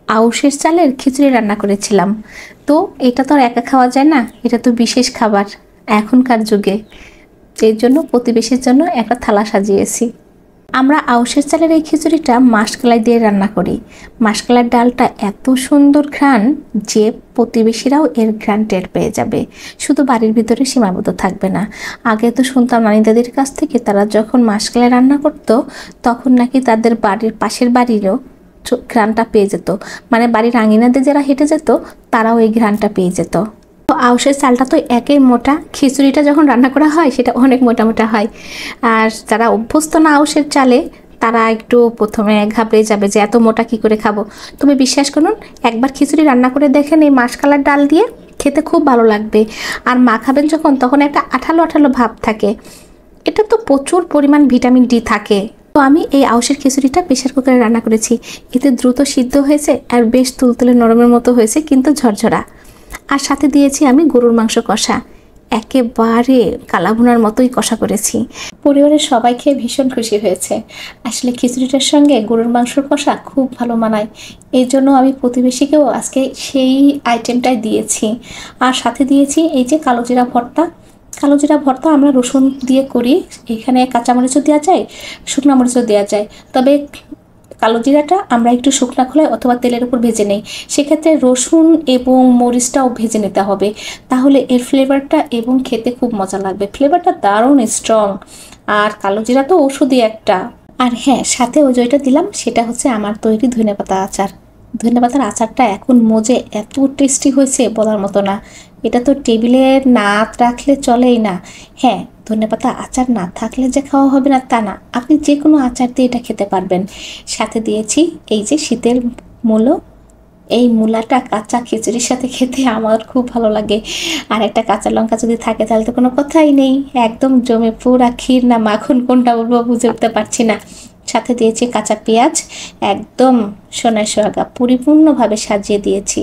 আউশের চালের খিচুড়ি রান্না করেছিলাম। তো এটা তো আর একা খাওয়া যায় না, এটা তো বিশেষ খাবার এখনকার যুগে। এর জন্য প্রতিবেশীর জন্য একটা থালা সাজিয়েছি। আমরা আউশের চালের এই খিচুড়িটা মাসকলাই দিয়ে রান্না করি। মাসকলাইয়ের ডালটা এত সুন্দর ঘ্রাণ যে প্রতিবেশীরাও এর ঘ্রাণ টের পেয়ে যাবে, শুধু বাড়ির ভিতরে সীমাবদ্ধ থাকবে না। আগে তো শুনতাম নানি দাদির কাছ থেকে, তারা যখন মাসকলাই রান্না করতো তখন নাকি তাদের বাড়ির পাশের বাড়িরও ঘ্রাণটা পেয়ে যেত, মানে বাড়ির আঙিনাতে যারা হেঁটে যেত তারাও এই ঘ্রাণটা পেয়ে যেত। তো আউশের চালটা তো একেই মোটা, খিচুড়িটা যখন রান্না করা হয় সেটা অনেক মোটা মোটা হয়। আর যারা অভ্যস্ত না আউশের চালে তারা একটু প্রথমে ঘাবড়ে যাবে যে এত মোটা কি করে খাবো। তুমি বিশ্বাস করুন, একবার খিচুড়ি রান্না করে দেখেন এই মাসকলাইয়ের ডাল দিয়ে, খেতে খুব ভালো লাগবে। আর মাখাবেন যখন তখন একটা আঠালো আঠালো ভাব থাকে। এটা তো প্রচুর পরিমাণ ভিটামিন ডি থাকে। তো আমি এই আউশের খিচুড়িটা প্রেশার কুকারে রান্না করেছি। এতে দ্রুত সিদ্ধ হয়েছে আর বেশ তুলতুলে নরমের মতো হয়েছে, কিন্তু ঝরঝরা। আর সাথে দিয়েছি আমি গরুর মাংস কষা, একেবারে কালাভুনার মতোই কষা করেছি। পরিবারের সবাই খেয়ে ভীষণ খুশি হয়েছে। আসলে খিচুড়িটার সঙ্গে গরুর মাংসর কষা খুব ভালো মানায়, এই জন্য আমি প্রতিবেশীকেও আজকে সেই আইটেমটাই দিয়েছি। আর সাথে দিয়েছি এই যে কালো জিরা ভর্তা। কালো জিরা ভর্তা আমরা রসুন দিয়ে করি, এখানে কাঁচামরিচও দেওয়া যায়, শুকনো মরিচও দেওয়া যায়। তবে কালো জিরাটা আমরা একটু শুকনা খোলায় অথবা তেলের উপর ভেজে নেই। সেক্ষেত্রে রসুন এবং মরিচটাও ভেজে নিতে হবে, তাহলে এর ফ্লেভারটা এবং খেতে খুব মজা লাগবে। ফ্লেভারটা দারুণ স্ট্রং, আর কালো জিরা তো ওষুধই একটা। আর হ্যাঁ, সাথে ওই যেটা দিলাম সেটা হচ্ছে আমার তৈরি ধনেপাতা আচার। ধনেপাতার আচারটা এখন মজে এত টেস্টি হয়েছে বলার মতো না। এটা তো টেবিলে না রাখলে চলেই না। হ্যাঁ, ধনেপাতা আচার না থাকলে যে খাওয়া হবে না তা না, আপনি যে কোনো আচার দিয়ে এটা খেতে পারবেন। সাথে দিয়েছি এই যে শীতের মূলো। এই মূলাটা কাঁচা খিচুড়ির সাথে খেতে আমার খুব ভালো লাগে। আর একটা কাঁচা লঙ্কা যদি থাকে তাহলে তো কোনো কথাই নেই, একদম জমে পুরা ক্ষীর না মাখন কোনটা বলবো বুঝে উঠতে পারছি না। সাথে দিয়েছি কাঁচা পেঁয়াজ, একদম সোনায় সোহাগা পরিপূর্ণভাবে সাজিয়ে দিয়েছি।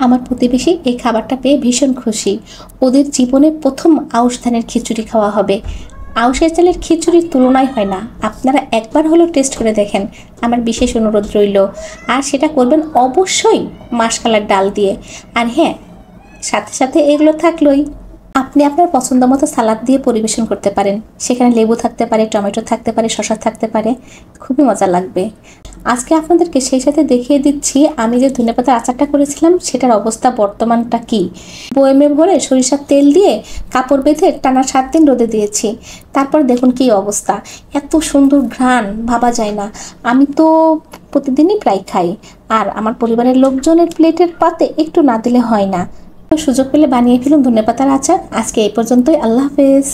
আমার প্রতিবেশী এই খাবারটা পেয়ে ভীষণ খুশি। ওদের জীবনে প্রথম আউশ ধানের খিচুড়ি খাওয়া হবে। আউশের চালের খিচুড়ির তুলনায় হয় না, আপনারা একবার হলেও টেস্ট করে দেখেন, আমার বিশেষ অনুরোধ রইল। আর সেটা করবেন অবশ্যই মাসকলাইয়ের ডাল দিয়ে। আর হ্যাঁ, সাথে সাথে এগুলো থাকলোই, আপনি আপনার পছন্দ মতো সালাদ দিয়ে পরিবেশন করতে পারেন। সেখানে লেবু থাকতে পারে, টমেটো থাকতে পারে, শসা থাকতে পারে, খুবই মজা লাগবে। আজকে আপনাদেরকে সেই সাথে দেখিয়ে দিচ্ছি আমি যে ধনেপাতার আচারটা করেছিলাম সেটার অবস্থা বর্তমানটা কি। বয়েমে ভরে সরিষার তেল দিয়ে কাপড় বেঁধে টানা 7 দিন রোদে দিয়েছি। তারপর দেখুন কি অবস্থা, এত সুন্দর ঘ্রাণ ভাবা যায় না। আমি তো প্রতিদিনই প্রায় খাই, আর আমার পরিবারের লোকজনের প্লেটের পাতে একটু না দিলে হয় না। সুযোগ পেলে বানিয়ে ফেলুন ধনেপাতার আচার। আজকে এই পর্যন্তই, আল্লাহ হাফেজ।